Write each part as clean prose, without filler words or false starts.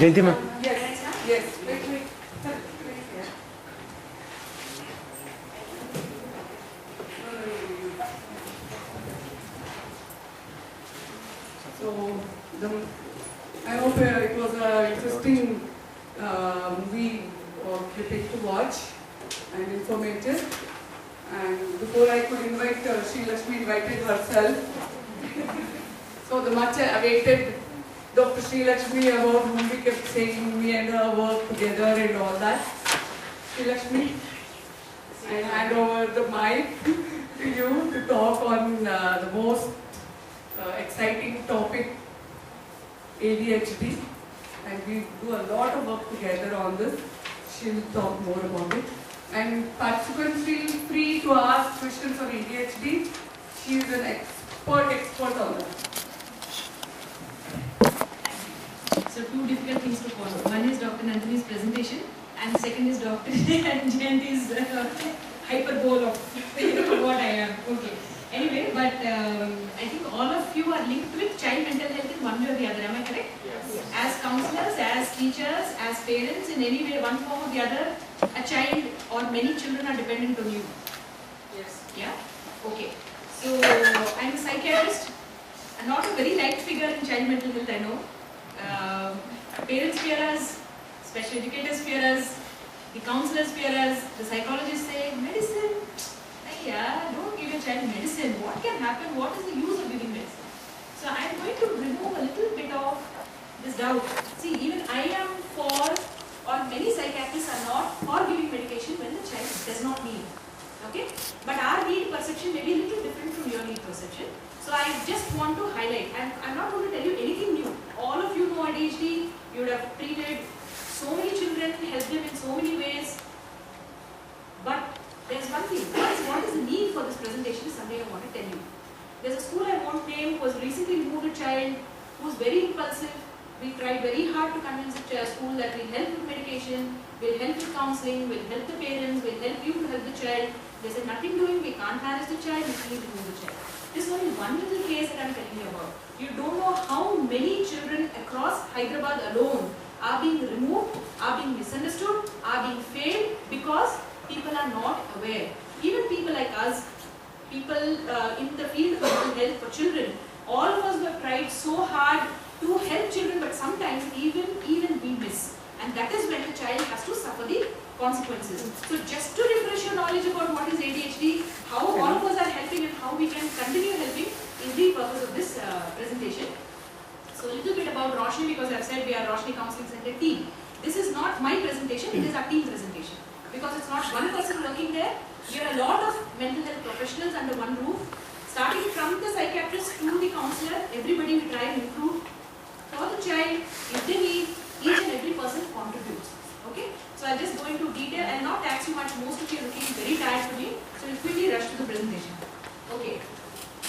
Jayanti ma'am. Yes, yes. Wait. So, I hope it was an interesting movie or clipping to watch and informative. And before I could invite Sri Lakshmi invited herself. So the much awaited Dr. Sri Lakshmi, about whom we kept saying me and her work together and all that. Sri Lakshmi, I hand over the mic to you to talk on the most exciting topic, ADHD. And we do a lot of work together on this. She'll talk more about it. And participants feel free to ask questions on ADHD. She is an expert on that. So two difficult things to follow. One is Dr. Nandini's presentation, and second is Dr. Jayanti's hyperbole of what I am. Okay. Anyway, but I think all of you are linked with child mental health in one way or the other. Am I correct? Yes. As counselors, as teachers, as parents, in any way, one form or the other, a child or many children are dependent on you. Yes. Yeah? Okay. So, I'm a psychiatrist, not a very light figure in child mental health, I know. Parents fear us, special educators fear us, the counselors fear us, the psychologists say, medicine, yeah, don't give your child medicine. What can happen? What is the use of giving medicine? So I am going to remove a little bit of this doubt. See, even I am for, or many psychiatrists are not for giving medication when the child does not need. Okay? But our need perception may be a little different from your need perception. So I just want to highlight, and I'm not going to tell you anything new. All of you know ADHD, you would have treated so many children, helped them in so many ways. But there's one thing, what is the need for this presentation is something I want to tell you. There's a school I won't name who has recently removed a child who was very impulsive. We tried very hard to convince the school that we'll help with medication, we'll help with counseling, we'll help the parents, we'll help you to help the child. They said nothing doing, we can't manage the child, we need to remove the child. This is only one little case that I'm telling you about. You don't know how many children across Hyderabad alone are being removed, are being misunderstood, are being failed because people are not aware. Even people like us, people in the field of mental health for children, all of us have tried so hard to help children, but sometimes even we miss. And that is when the child has to suffer the consequences. So just to refresh your knowledge about what is ADHD, how all of us are helping and how we can continue helping is the purpose of this presentation. So a little bit about Roshni, because I've said we are Roshni Counseling Center team. This is not my presentation, it is our team presentation. Because it's not one person working there, we are a lot of mental health professionals under one roof. Starting from the psychiatrist to the counselor, everybody we try and include. For the child, if they need, each and every person contributes. Okay? So I'll just go into detail and not tax you much. Most of you are looking very tired today. So we'll quickly rush to the presentation. Okay.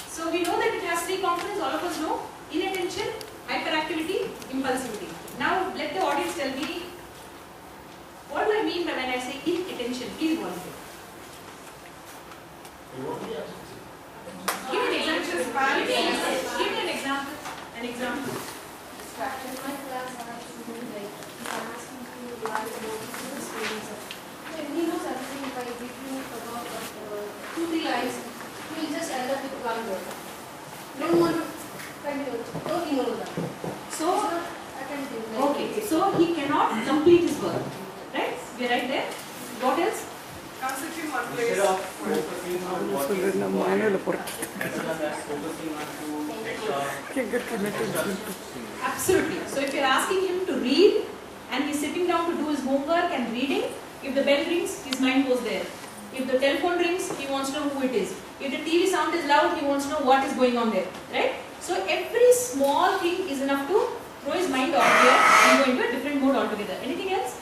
So we know that it has three components, all of us know. Inattention, hyperactivity, impulsivity. Now let the audience tell me, what do I mean by when I say inattention? Please volunteer. Give me an example. Give me an example. An example. In my class, I have to do like, if I'm asking to lie about his experience. So he knows everything. If I give you about 2-3 lines, he will just end up with one word. Don't want to continue. Don't ignore that. So, I can do that. okay, so he cannot complete his work. Right? We are right there. What else? Can't sit in one place. Instead of focusing on what is important, as well as focusing on Absolutely. So if you're asking him to read and he's sitting down to do his homework and reading, if the bell rings, his mind goes there. If the telephone rings, he wants to know who it is. If the TV sound is loud, he wants to know what is going on there. Right? So every small thing is enough to throw his mind off here and go into a different mode altogether. Anything else?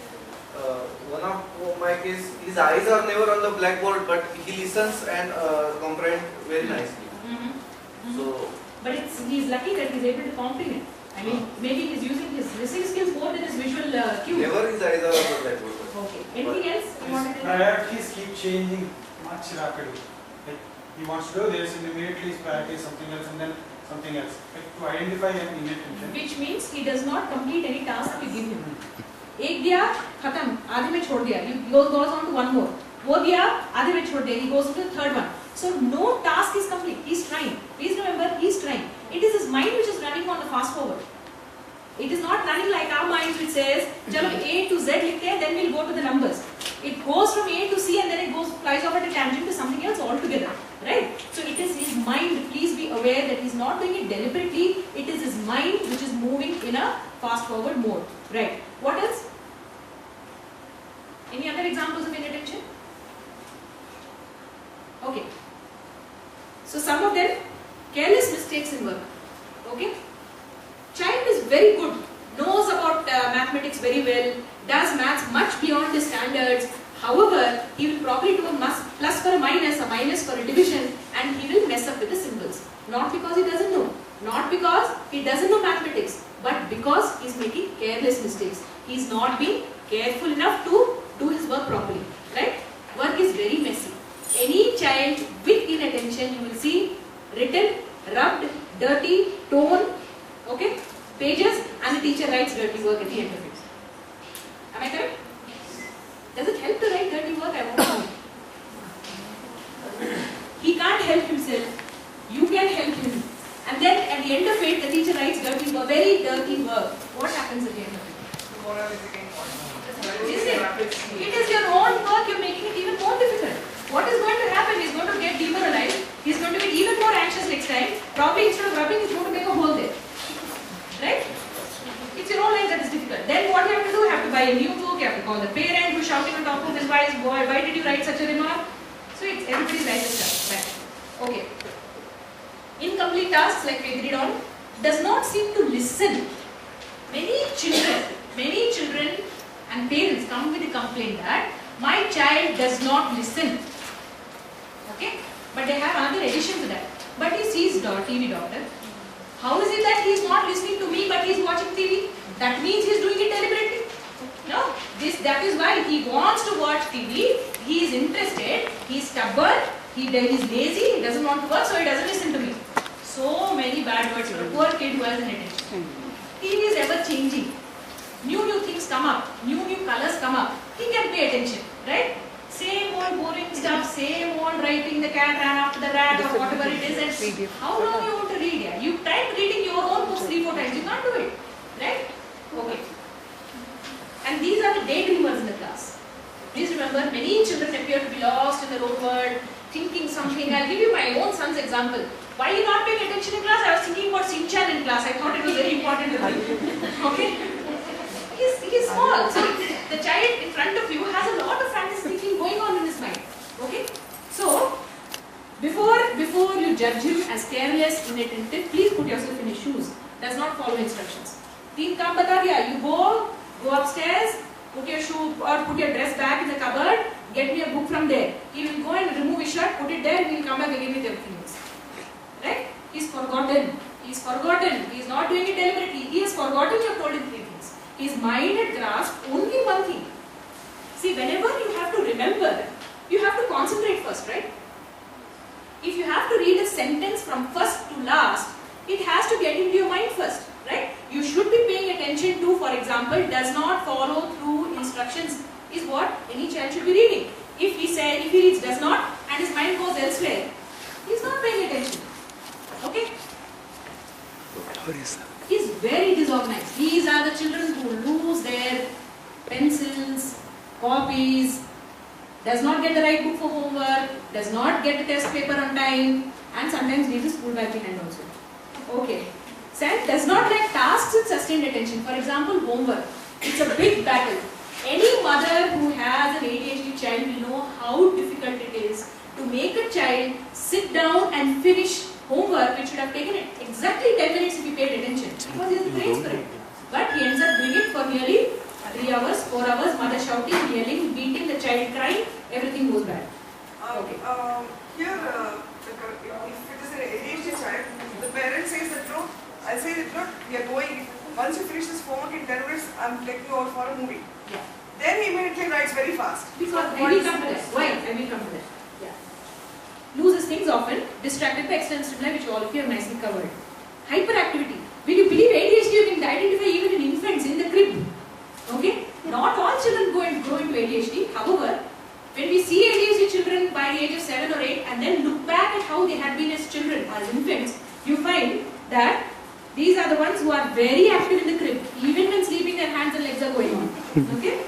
One of my case, his eyes are never on the blackboard, but he listens and comprehend very nicely. So, but he's lucky that he's able to comprehend. I mean, maybe he's using his listening skills more than his visual cues. never his eyes are on the blackboard. Okay. Anything else you wanted to Priorities keep changing much rapidly. Like he wants to do this, and immediately his priority is something else, and then something else. Like to identify an inattention. Which means he does not complete any task we give him. एक दिया खत्म आधे में छोड़ दिया. He goes on to one more. वो दिया आधे में छोड़ दिया. He goes to the third one. So no task is complete. He's trying. Please remember, he's trying. It is his mind which is running on the fast forward. It is not running like our minds which says, चलो A to Z लिखते हैं, then we'll go to the numbers. It goes from A to C and then it goes flies off at a tangent to something else altogether, right? So it is his mind. Please be aware that he's not doing it deliberately. It is his mind which is moving in a fast forward mode, right? What else? Any other examples of inattention? Okay. So some of them, careless mistakes in work. Okay. Child is very good, knows about mathematics very well, does maths much beyond the standards. However, he will probably do a plus for a minus for a division, and he will mess up with the symbols. Not because he doesn't know, not because he doesn't know mathematics, but because he is making careless mistakes. He is not being careful enough to do his work properly. Right? Work is very messy. Any child with inattention, you will see written, rubbed, dirty, torn. Okay, pages, and the teacher writes dirty work at the end of it. Am I correct? Does it help to write dirty work? I won't know. He can't help himself. You can help him. And then at the end of it, the teacher writes dirty work, very dirty work. What happens at the end of it? Is it? It is your own work. You're making it even more difficult. What is going to happen? He's going to get demoralized. He's going to be even more anxious next time. Probably instead of rubbing, he's going to make a hole there. Right? It's your own life that is difficult. Then what you have to do? You have to buy a new book, you have to call the parent who's shouting on top of his voice, boy, why did you write such a remark? So it's everybody's life is tough. Right? Okay. Incomplete tasks like we agreed on, does not seem to listen. Many children and parents come with a complaint that my child does not listen. Okay? But they have another addition to that. But he sees TV doctor. How is it that he is not listening to me but he is watching TV? That means he is doing it deliberately. No, that is why he wants to watch TV, he is interested, he is stubborn, he is lazy, he doesn't want to work, so he doesn't listen to me. So many bad words for a poor kid who has an attention. TV is ever changing. New things come up, new colors come up. He can pay attention, right? Same old boring stuff, same old writing, the cat ran after the rat or whatever it is. And how long you want to read? Yeah? You tried reading your own books 3-4 times, you can't do it, right? Okay. And these are the daydreamers in the class. Please remember, many children appear to be lost in their own world, thinking something. I'll give you my own son's example. Why are you not paying attention in class? I was thinking about Shin-chan in class. I thought it was very important to me. Okay? He's small. So the child in front of you has a lot of fantasy thinking going on in his mind. Okay? So, before you judge him as careless, inattentive, please put yourself in his shoes. Does not follow instructions. Teen kaam bata diya. You go upstairs, put your shoe or put your dress back in the cupboard, get me a book from there. He will go and remove his shirt, put it there, and he will come back again with everything else. Right? He's forgotten. He's forgotten. He is not doing it deliberately. He has forgotten your told him 3 things. His mind had grasped only one thing. See, whenever you have to remember, you have to concentrate first, right? If you have to read a sentence from first to last, it has to get into your mind first, right? You should be paying attention to, for example, does not follow through instructions is what any child should be reading. If he reads does not and his mind goes elsewhere, he is not paying attention. Okay? He is very disorganized. These are the children who lose their pencils, copies, does not get the right book for homework, does not get the test paper on time, and sometimes leaves the school bag behind also. Okay. Self does not like tasks with sustained attention. For example, homework. It's a big battle. Any mother who has an ADHD child will know how difficult it is to make a child sit down and finish homework which should have taken it exactly 10 minutes if he paid attention. Because he has the brains for it. But he ends up doing it for nearly 3 hours, 4 hours, mother shouting, yelling, beating, the child crying, everything goes bad. Okay. Here, if it is an ADHD child, the parent says that no, I'll say that no, we are going, once you finish this homework in 10 minutes, I'm taking you out for a movie. Yeah. Then he immediately writes very fast. Because I will come to that. Why? I will come to that. Yeah. Loses things often, distracted by external stimuli which all of you have nicely covered. Hyperactivity. Will you believe ADHD you can identify even in infants in the crib? Okay? Not all children grow into ADHD. However, when we see ADHD children by the age of 7 or 8 and then look back at how they had been as children, as infants, you find that these are the ones who are very active in the crib. Even when sleeping, their hands and legs are going on. Okay?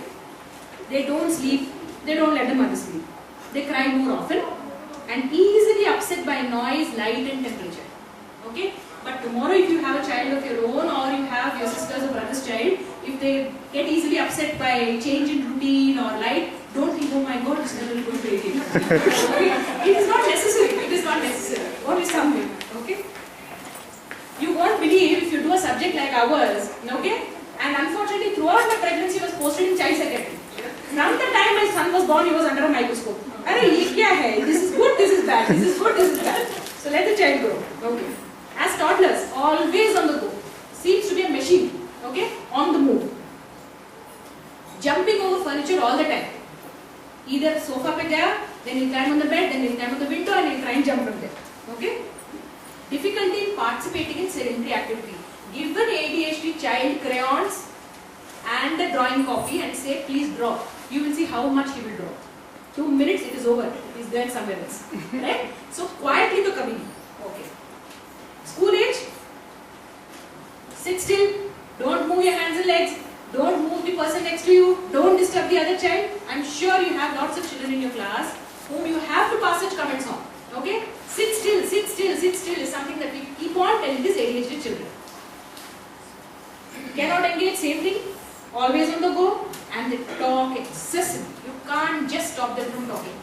They don't sleep. They don't let the mother sleep. They cry more often and easily upset by noise, light and temperature. Okay? But tomorrow if you have a child of your own or you have your sister's or brother's child, if they get easily upset by change in routine or light, don't think, oh my god, this girl will go to ADHD. It is not necessary. It is not necessary. Only something. Okay? You won't believe if you do a subject like ours, okay? And unfortunately, throughout my pregnancy, I was posted in child psychiatry. From the time my son was born, he was under a microscope. Arey, ye kya hai? This is good, this is bad. This is good, this is bad. So let the child grow. Okay. As toddlers, always on the go. Seems to be a machine. Okay? On the move. Jumping over furniture all the time. Either sofa pe gaya, then he'll climb on the bed, then he'll climb on the window and he'll try and jump from there. Okay? Difficulty in participating in sedentary activity. Give an ADHD child crayons and a drawing copy and say, please draw. You will see how much he will draw. 2 minutes, it is over. He's going somewhere else. Right? So quietly to kabhi. Okay. School age. Sit still. Don't move your hands and legs. Don't move the person next to you. Don't disturb the other child. I'm sure you have lots of children in your class whom you have to pass such comments on. Okay? Sit still, sit still, sit still is something that we keep on telling these ADHD children. Cannot engage, same thing. Always on the go. And they talk excessively. You can't just stop them from talking.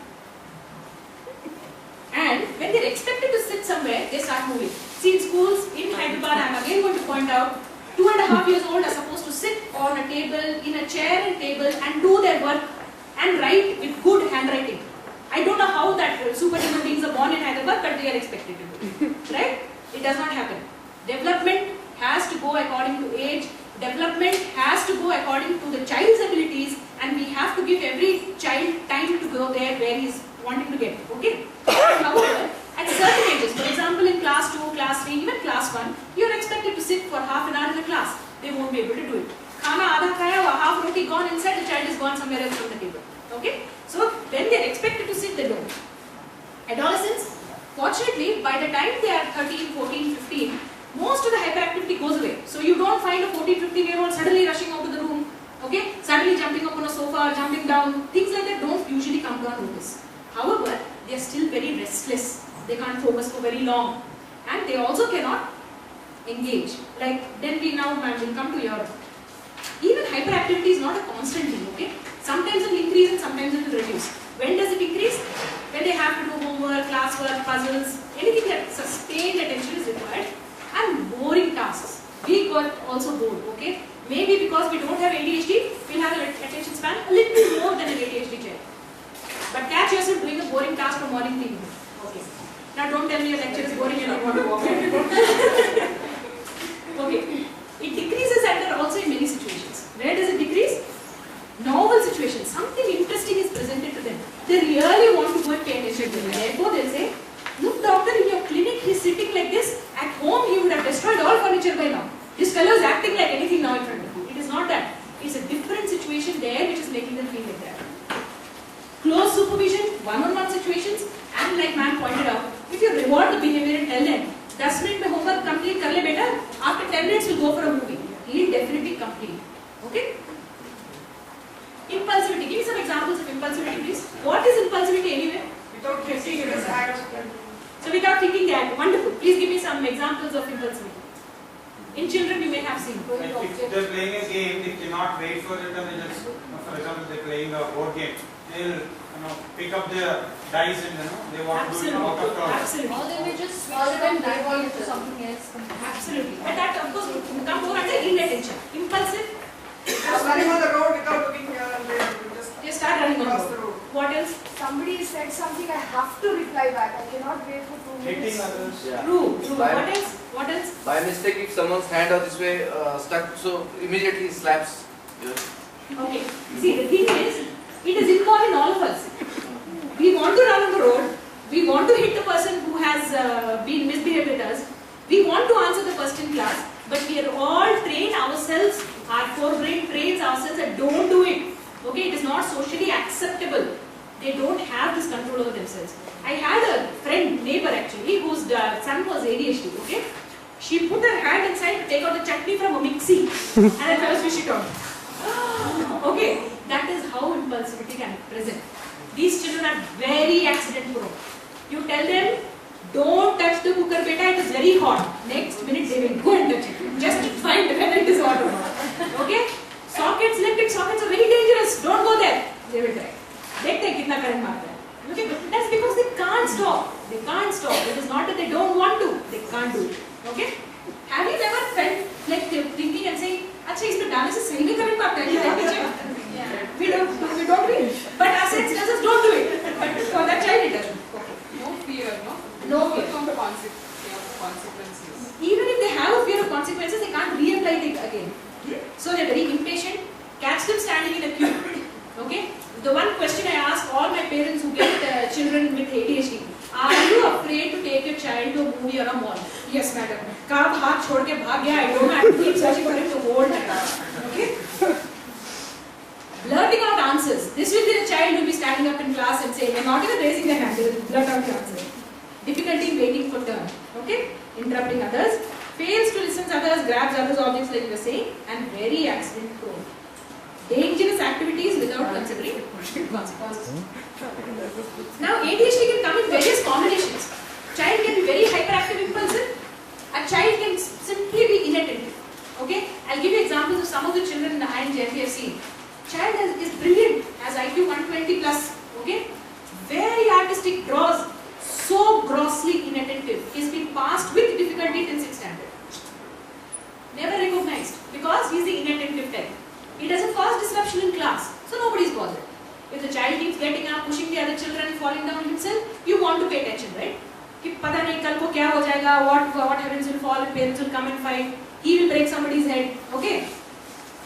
And when they're expected to sit somewhere, they start moving. See, in schools, in Hyderabad, I'm again going to point out, 2.5 years old are supposed to sit on a table, in a chair and table and do their work and write with good handwriting. I don't know how that superhuman beings are born in Hyderabad, but they are expected to do it. Right? It does not happen. Development has to go according to age. Development has to go according to the child's abilities, and we have to give every child time to go there where he is wanting to get. Okay? However, at certain ages, for example in class 2, class 3, even class 1, you are expected to sit for half an hour in the class. They won't be able to do it. Khana adha khaya, half roti gone inside, the child is gone somewhere else from the table. Okay? So when they are expected to sit, they don't. Adolescents, fortunately, by the time they are 13, 14, 15, most of the hyperactivity goes away. So you don't find a 14, 15-year-old suddenly rushing out to the room, okay, suddenly jumping up on a sofa, jumping down. Things like that don't usually come to our notice. However, they are still very restless. They can't focus for very long. And they also cannot engage. Like, then we now will come to your... Even hyperactivity is not a constant thing, okay? Sometimes it will increase and sometimes it will reduce. When does it increase? When they have to do homework, classwork, puzzles, anything that sustained attention is required. And boring tasks. We got also bored, okay? Maybe because we don't have ADHD, we'll have an attention span a little more than an ADHD child. But catch yourself doing a boring task from morning to evening. Okay. Now don't tell me your lecture is boring and you don't want to walk out. Okay. It decreases and also in many situations. Where does it decrease? Novel situations. Something interesting is presented to them. They really want to go and pay attention to it. Therefore they'll say, look doctor, in your clinic he's sitting like this. At home he would have destroyed all furniture by now. This fellow is acting like anything now in front of you. It is not that. It's a different situation there which is making them feel like that. Close supervision, one-on-one situations, and like ma'am pointed out, if you reward the behavior and tell them, 10 minutes mein homework complete kar le beta, after 10 minutes we'll go for a movie. He'll definitely complete. Okay? Impulsivity. Give me some examples of impulsivity, please. What is impulsivity anyway? Without thinking, it is act. So without thinking that, wonderful. Please give me some examples of impulsivity. In children you may have seen. Like if they're playing a game, they cannot wait for it and they just, for example, they're playing a board game. They'll pick up the dice and they want to do it out of turn. Absolutely. Or they may just swallow it and dive on to something else. Absolutely. But that of course will come more under inattention. Impulsive. Just running on the road without looking here and there. They start running on Across the the road. road. What else? Somebody said something, I have to reply back. I cannot wait for 2 minutes. Hitting others. Yeah. True. By- What else? What else? By mistake, if someone's hand or this way stuck, so immediately he slaps you. Okay. See, the thing is, it is involved in all of us. We want to run on the road. We want to hit the person who has been misbehaved with us. We want to answer the first in class, but we are all trained ourselves, our forebrain trains ourselves that don't do it. Okay, it is not socially acceptable. They don't have this control over themselves. I had a friend, neighbor actually, whose son was ADHD, okay? She put her hand inside to take out the chutney from a mixie and then first fish it out. Okay, that is how impulsivity can be present. These children are very accident prone. You tell them, don't touch the cooker, beta, it is very hot. Next minute they will go and touch it. Just to find whether it is hot or not. Okay? Sockets, electric sockets are very dangerous. Don't go there. They will try. Dekhte kitna current marta hai. Okay? That's because they can't stop. They can't stop. It is not that they don't want to. They can't do it. Okay? Have you ever felt like thinking and saying, "Acha, isme डालने से सही में current marta hai?" We don't do it. But our sense tells us don't do it. But for that child it doesn't. Okay. No fear, no? No fear. From the consequences. Even if they have a fear of consequences, they can't reapply it again. So they're very impatient. Catch them standing in a queue. Okay? The one question I ask all my parents who get children with ADHD: are you afraid to take your child to a movie or a mall? Yes, madam. Kab haath chhod ke bhag gaya, I don't know. I have to keep searching for him the whole time. Okay? Blurting out answers. This will be the child who will be standing up in class and saying, and not even raising their hand, they will blurt out the answer. Difficulty in waiting for turn. Okay? Interrupting others. Fails to listen to others, grabs others' objects like you were saying, and very accident prone. Dangerous activities without considering consequences. Now, ADHD can come in various combinations. Child can be very hyperactive, impulsive. A child can simply be inattentive. Okay? I'll give you examples of some of the children in the high and gently I've seen. Child is brilliant, has IQ 120 plus. Okay? Very artistic, draws. So grossly inattentive. He's been passed with difficulty till 6th standard. Never recognized because he's the inattentive type. He doesn't cause disruption in class, so nobody's bothered. If the child keeps getting up, pushing the other children, falling down himself, you want to pay attention, right? कि पता नहीं कल को क्या हो जाएगा, what heavens will fall, and parents will come and fight. He will break somebody's head. Okay.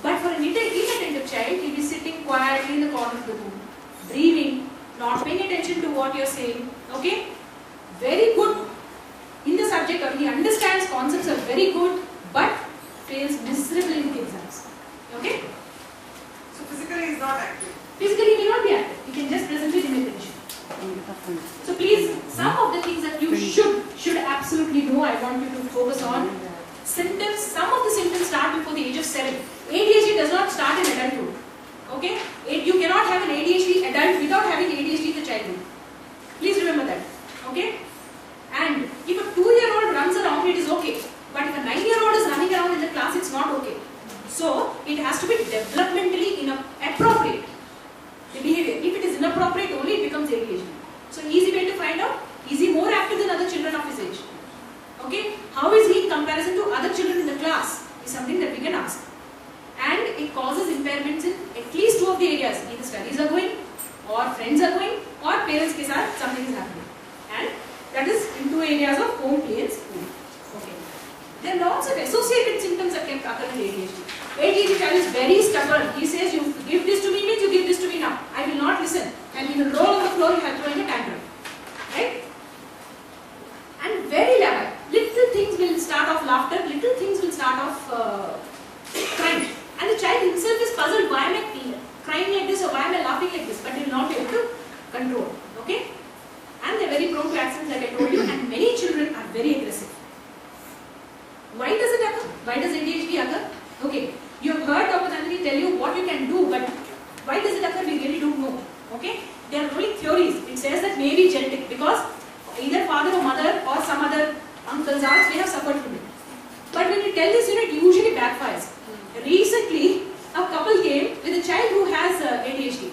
But for an inattentive child, he'll be sitting quietly in the corner of the room, dreaming, not paying attention to what you're saying. Okay. Very good in the subject, or he understands concepts are very good, but fails miserably in the exams. Okay? So physically he is not active. Physically he may not be active. He can just presently limit attention. So please, some of the things that you should absolutely know, I want you to focus on. Symptoms, some of the symptoms start before the age of 7. ADHD does not start in adulthood. Okay? You cannot have an ADHD adult without having ADHD in the childhood. Please remember that. Okay? And if a 2-year-old runs around, it is okay. But if a 9-year-old is running around in the class, it's not okay. So, it has to be developmentally appropriate. The behavior. If it is inappropriate only, it becomes ADHD. So, easy way to find out, is he more active than other children of his age? Okay? How is he in comparison to other children in the class? Is something that we can ask. And it causes impairments in at least 2 of the areas. Either studies are going, or friends are going, or parents ke saath something is happening. And that is in 2 areas of home, play and school. Okay. There are lots of associated symptoms that can occur in ADHD. ADHD child is very stubborn. He says, you give this to me means you give this to me now. I will not listen. And he will roll on the floor, you have throwing a tantrum. Right? And very loud. Little things will start off laughter, little things will start off crying. And the child himself is puzzled, why am I crying like this or why am I laughing like this? But he will not be able to control. Okay? And they are very prone to accidents like I told you, and many children are very aggressive. Why does it occur? Why does ADHD occur? Okay, you have heard Dr. Nandini tell you what you can do, but why does it occur? We really don't know. Okay? They are only theories. It says that maybe genetic, because either father or mother or some other uncles, aunts may have suffered from it. But when you tell this, it usually backfires. Recently, a couple came with a child who has ADHD.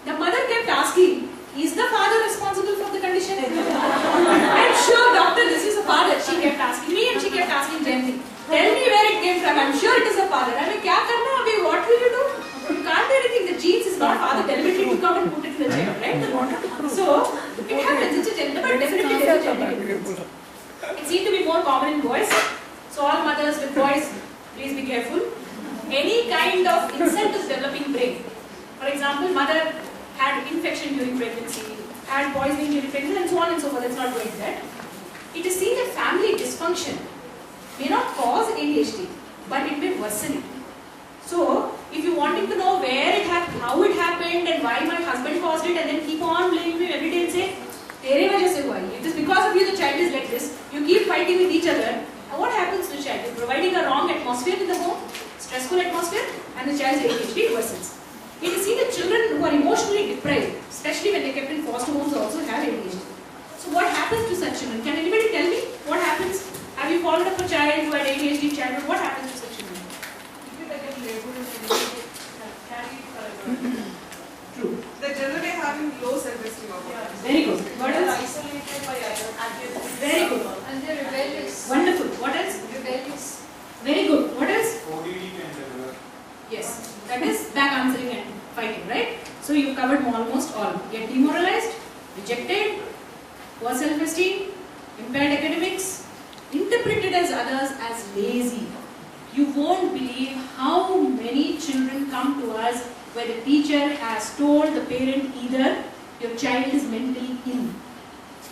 The mother kept asking, is the father responsible for the condition? I'm sure, doctor, this is the father. She kept asking me and she kept asking Jayati, tell me where it came from. I'm sure it is the father. I mean, kya karna? Abhi, what will you do? You can't do anything. The genes is not father deliberately to come and put it in the child, right? So, it happens. It's a genetic, but definitely there is a genetic difference. It seems to be more common in boys. So, all mothers with boys, please be careful. Any kind of insult is developing brain. For example, mother had infection during pregnancy, had poisoning during pregnancy, and so on and so forth. Let's not go into that. It is seen that family dysfunction may not cause ADHD, but it may worsen it. So, if you wanting to know where it happened, how it happened, and why my husband caused it, and then keep on blaming me every day and say, "Tere wajah se hua ye." It is because of you the child is like this. You keep fighting with each other. And what happens to the child? You're providing a wrong atmosphere in the home, stressful atmosphere, and the child's ADHD worsens. You can see the children who are emotionally deprived, especially when they kept in foster homes, also have ADHD. So what happens to such children? Can anybody tell me what happens? Have you followed up a child who had ADHD childhood? What happens to such children? True. They're generally having low self-esteem about it. Very good. What else? Isolated by others. Very good. And they're rebellious. Wonderful. What else? Rebellious. Very good. What else? ODD can develop. Yes. That is back answering and fighting, right? So you've covered almost all. Get demoralized, rejected, poor self-esteem, impaired academics, interpreted as others as lazy. You won't believe how many children come to us where the teacher has told the parent either your child is mentally ill.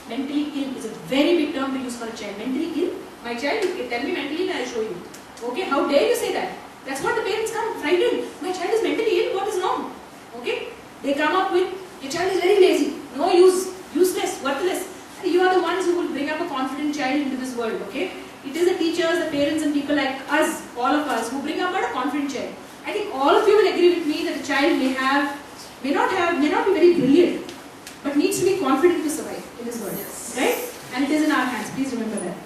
Mentally ill is a very big term to use for a child. Mentally ill? My child, you tell me mentally ill, I'll show you. Okay, how dare you say that? That's what the parents come frightened. My child is mentally ill, what is wrong? Okay? They come up with, your child is very lazy, no use, useless, worthless. And you are the ones who will bring up a confident child into this world, okay? It is the teachers, the parents and people like us, all of us, who bring up a confident child. I think all of you will agree with me that a child may not be very brilliant, but needs to be confident to survive in this world, right? And it is in our hands, please remember that.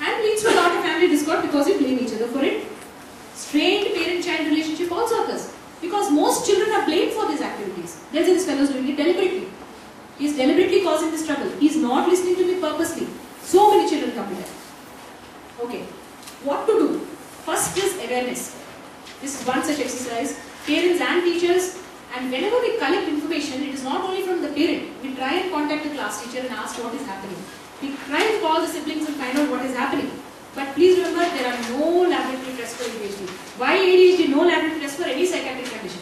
And leads to a lot of family discord because we blame each other for it. Strained parent-child relationship also occurs because most children are blamed for these activities. Let's say this fellow is doing it deliberately. He is deliberately causing this trouble. He is not listening to me purposely. So many children come to that. Okay, what to do? First is awareness. This is one such exercise. Parents and teachers, and whenever we collect information, it is not only from the parent. We try and contact the class teacher and ask what is happening. We try and call the siblings and find out what is happening. But please remember, there are no laboratory tests for ADHD. Why ADHD? No laboratory tests for any psychiatric condition.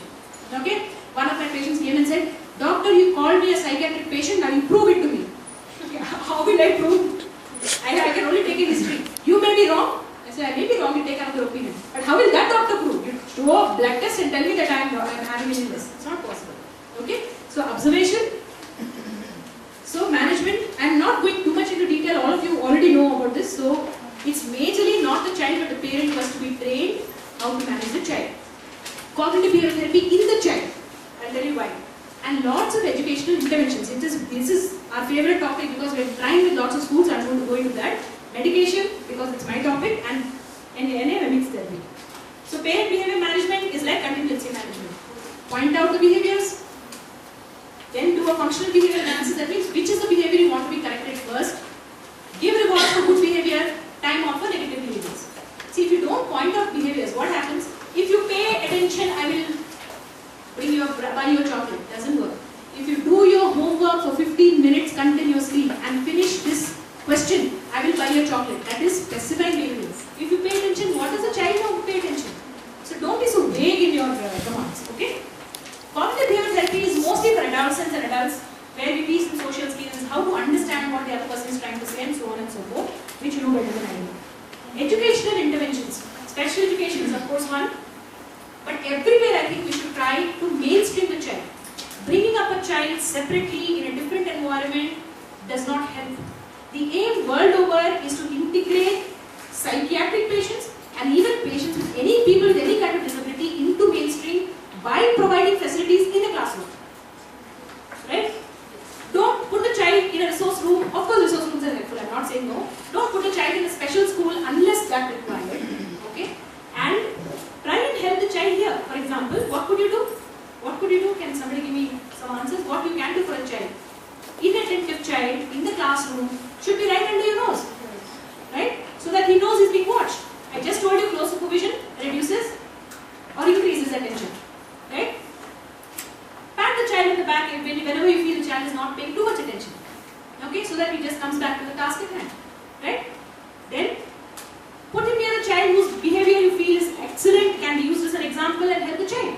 Okay? One of my patients came and said, "Doctor, you called me a psychiatric patient, now you prove it to me." How will I prove? I can only take a history. You may be wrong. I say, I may be wrong, you take another opinion. But how will that doctor prove? You show a blood test and tell me that I am having an illness. It's not possible. Okay? So observation. So management. I am not going too much into detail. All of you already know about this. So it's majorly not the child but the parent who has to be trained how to manage the child. Cognitive behavioral therapy in the child. I'll tell you why. And lots of educational interventions. This is our favorite topic because we're trying with lots of schools. I'm going to go into that. Medication, because it's my topic, and NA mimics therapy. So parent behavior management is like contingency management. Point out the behaviors, then do a functional behavior analysis. That means which is the behavior you want to be corrected first. Give rewards for good behavior, time off for negative behaviors. See, if you don't point out behaviors, what happens? If you pay attention, I will buy you a chocolate. Doesn't work. If you do your homework for 15 minutes continuously and finish this question, I will buy you a chocolate. That is specifying behaviors. If you pay attention, what does the child know to pay attention? So don't be so vague in your commands. Okay? Cognitive behavioral therapy is mostly for adolescents and adults where we teach them social skills, how to understand what the other person is trying to say and so on and so forth, which you know better than I do. Educational interventions. Special education is of course one. But everywhere I think we should try to mainstream the child. Bringing up a child separately in a different environment does not help. The aim world over is to integrate psychiatric patients and even patients with any people with any kind of disability into mainstream by providing facilities in the classroom. Right? Don't put the child in a resource room. Of course resource rooms are helpful, I'm not saying no. Don't put a child in a special school unless that required. Okay? And try and help the child here. For example, what could you do? What could you do? Can somebody give me some answers? What you can do for a child? Inattentive child in the classroom should be right under your nose. Right? So that he knows he's being watched. I just told you close supervision reduces or increases attention. Right? Pat the child in the back whenever you feel the child is not paying too much attention. Okay? So that he just comes back to the task at hand. Right? Then put him near a child whose behavior you feel is excellent, can be used as an example and help the child.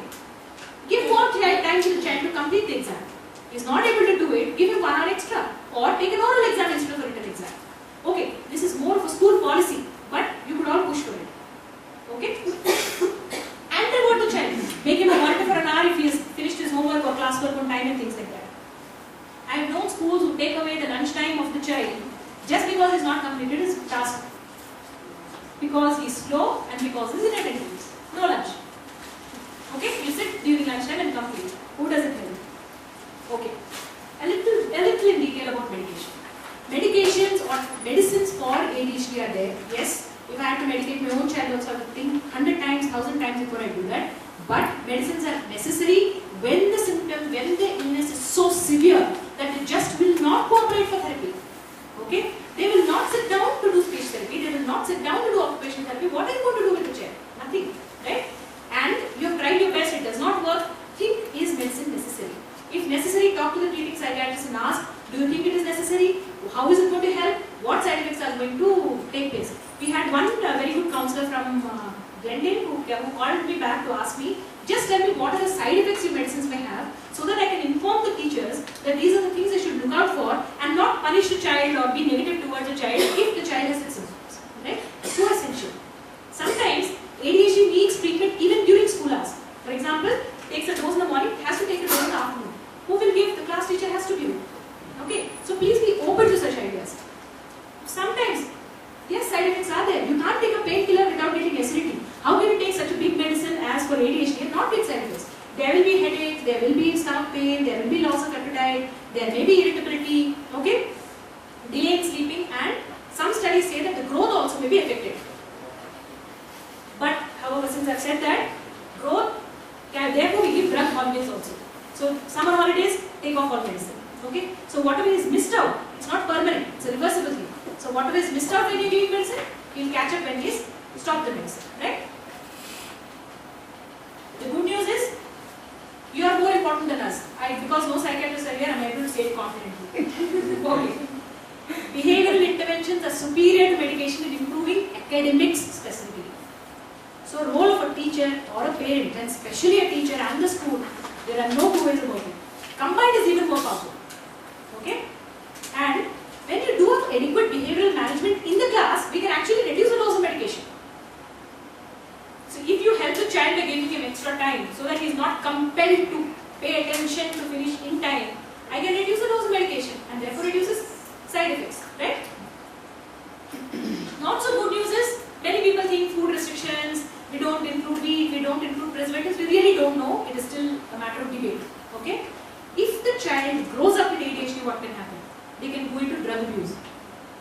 Give more time to the child to complete the exam. He is not able to do it, give him 1 hour extra or take an oral exam instead of a written exam. Okay, this is more of a school policy, but you could all push for it. Okay? And then what the child? Make him a monitor for an hour if he has finished his homework or classwork on time and things like that. I have known schools who take away the lunch time of the child just because he's not completed his task. Because he's slow and because he's inattentive. No lunch. Okay? You sit during lunchtime and complete. Who does it help? Okay. A little in detail about medication. Medications or medicines for ADHD are there. Yes. If I had to medicate my own child also, I would think 100 times, 1000 times before I do that. But medicines are necessary when the symptom, when the illness is so severe that they just will not cooperate for therapy. Okay? They will not sit down to do speech therapy. They will not sit down to do occupational therapy. What are you going to do with the child? Nothing. Right? And you have tried your best, it does not work. Think, is medicine necessary? If necessary, talk to the treating psychiatrist and ask, do you think it is necessary? How is it going to help? What side effects are going to take place? We had one very good counselor from Glendale who called me back to ask me, just tell me what are the side effects your medicines may have so that I can inform the teachers that these are the things they should look out for and not punish the child or be negative towards the child if the child has its symptoms. Right? So essential. Sometimes ADHD needs treatment even during school hours. For example, takes a dose in the morning, has to take a dose in the afternoon. Who will give? The class teacher has to give. Okay? So please be open to such ideas. Sometimes, yes, side effects are there. You can't take a painkiller without getting acidity. How can you take such a big medicine as for ADHD and not get side effects? There will be headache, there will be stomach pain, there will be loss of appetite, there may be irritability, okay? Delay in sleeping, and some studies say that the growth also may be affected. But, however, since I've said that, growth, therefore we give drug holidays also. So, summer holidays, take off all medicine. Okay? So, whatever is missed out, it's not permanent, it's a reversible thing. So, whatever is missed out when you're giving medicine, you'll catch up when he's stopped the medicine. Right? The good news is, you are more important than us. Because no psychiatrists are here, I'm able to say it confidently. Okay. Behavioral interventions are superior to medication in improving academics specifically. So, role of a teacher or a parent, and especially a teacher and the school, there are no two ways about it. Combined is even more powerful. Okay? And when you do adequate behavioral management in the class, we can actually reduce the dose of medication. So, if you help the child by giving him extra time so that he is not compelled to pay attention to finish in time, I can reduce the dose of medication and therefore reduces side effects. Right? Not so good news is, many people think food restrictions, we don't include wheat, we don't include preservatives, we really don't know, it is still a matter of debate. Okay? If the child grows up with ADHD, what can happen? They can go into drug abuse.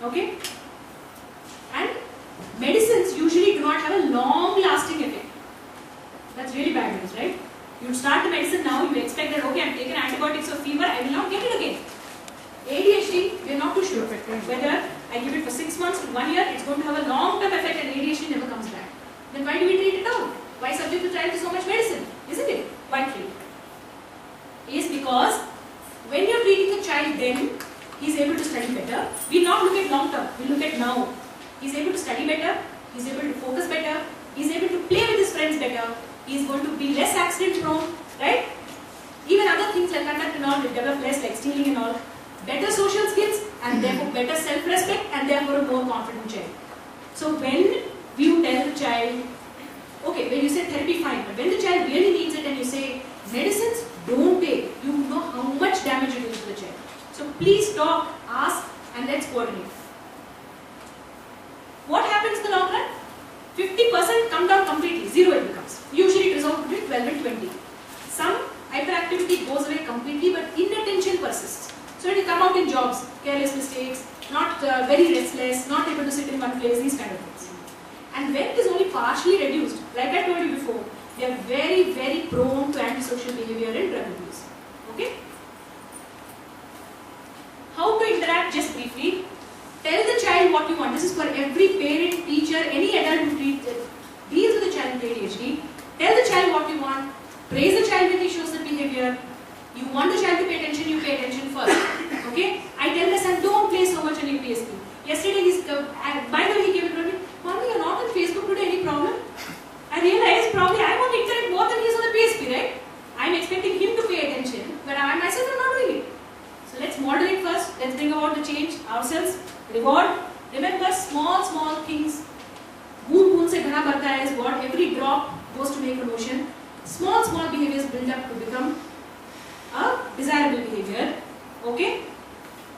Okay? And medicines usually do not have a long-lasting effect. That's really bad news, right? You start the medicine now, you expect that, okay, I'm taking antibiotics for fever, I will not get it again. ADHD, we are not too sure whether I give it for 6 months to 1 year, it's going to have a long-term effect and ADHD never comes back. Then why do we treat it out? Why subject the child to so much medicine? Isn't it? Why treat? Is because when you're treating the child then, he's able to study better. We not look at long-term, we look at now. He's able to study better, he's able to focus better, he's able to play with his friends better, he's going to be less accident prone, right? Even other things like conduct and all will develop less, like stealing and all. Better social skills and therefore better self-respect and therefore a more confident child. So when you tell the child, okay, when you say therapy, fine, but when the child really needs it and you say medicines, don't take, you know how much damage it is to the child. So please talk, ask, and let's coordinate. What happens in the long run? 50% come down completely, zero it becomes. Usually it resolves between 12 and 20. Some hyperactivity goes away completely, but inattention persists. So it will come out in jobs, careless mistakes, not very restless, not able to sit in one place, these kind of things. And when it is only partially reduced, like I told you before, they are very, very prone to antisocial behavior and drug abuse. Okay? How to interact, just briefly. Tell the child what you want. This is for every parent, teacher, any adult who deals with a child with ADHD. Tell the child what you want. Praise the child when he shows the behavior. You want the child to pay attention, you pay attention first. Okay? I tell my son, don't play so much on your PSP. Yesterday, by the way, he came and told me, Mommy, you're not on Facebook today, any problem? I realized probably I'm on the internet more than he's on the PSP, right? I'm expecting him to pay attention, but I myself am not doing it. So let's moderate first, let's bring about the change ourselves, reward, Remember, small things. Boon se ghana barta hai is what every drop goes to make an ocean. Small behaviors build up to become a desirable behavior. Okay?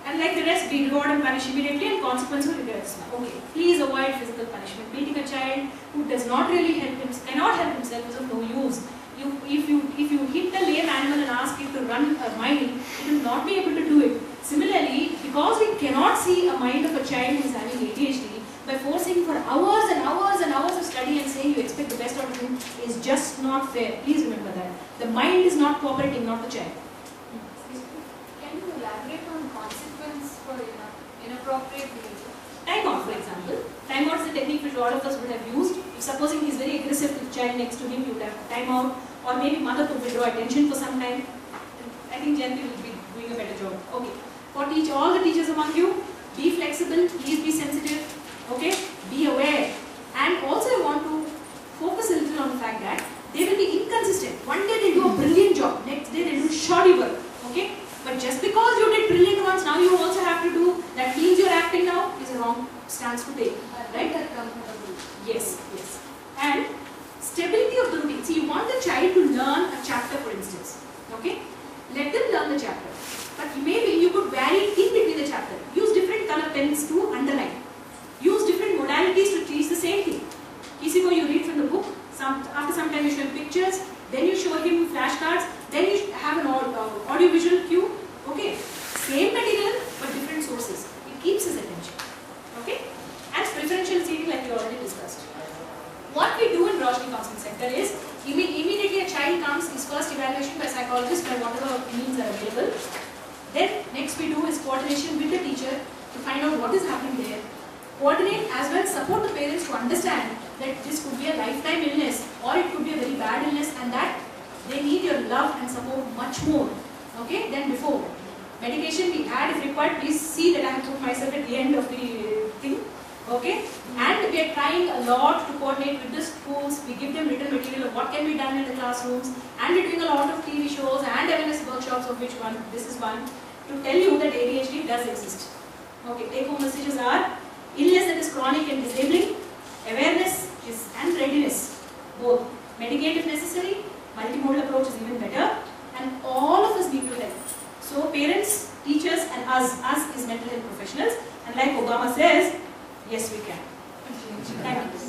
And like the rest, be reward and punish immediately and consequence will regrets. Okay. Please avoid physical punishment. Beating a child who does not really cannot help himself is of no use. If you hit a lame animal and ask it to run a mile, it will not be able to do it. Similarly, because we cannot see a mind of a child who is having ADHD, by forcing for hours and hours and hours of study and saying you expect the best out of him is just not fair. Please remember that. The mind is not cooperating, not the child. Can you elaborate on consequence for inappropriate behavior? Time out, for example. Time out is a technique which all of us would have used. If supposing he is very aggressive with the child next to him, you would have time out, or maybe mother to withdraw attention for some time. I think Janti will be doing a better job. Okay. For all the teachers among you, be flexible, please be sensitive. Okay, be aware, and also I want to focus a little on the fact that they will be inconsistent. One day they do a brilliant job, next day they do shoddy work. Okay, but just because you did brilliant once, now you also have to do that means you are acting now is a wrong stance to take. Right? Yes. And stability of the routine. See, you want the child to learn a chapter, for instance. Okay, let them learn the chapter, but maybe you could vary in between the chapter. Use different color pens to underline. Use different modalities to teach the same thing. Kisi ko you read from the book, after some time you show him pictures, then you show him flashcards, then you have an audio-visual cue. Okay, same material but different sources. It keeps his attention. Okay, and preferential seating like we already discussed. What we do in Roshni Counseling Center is immediately a child comes, his first evaluation by psychologist by whatever means are available. Then next we do is coordination with the teacher to find out what is happening there. Coordinate as well, support the parents to understand that this could be a lifetime illness or it could be a very bad illness and that they need your love and support much more, okay, than before. Medication we add if required. Please see that I have put myself at the end of the thing, okay. And we are trying a lot to coordinate with the schools. We give them written material of what can be done in the classrooms, and we're doing a lot of TV shows and awareness workshops, of which one, this is one, to tell you that ADHD does exist. Okay, take home messages are illness that is chronic and disabling, awareness is and readiness, both. Medicate if necessary, multimodal approach is even better, and all of us need to help. So parents, teachers and us is mental health professionals, and like Obama says, yes we can. Thank you.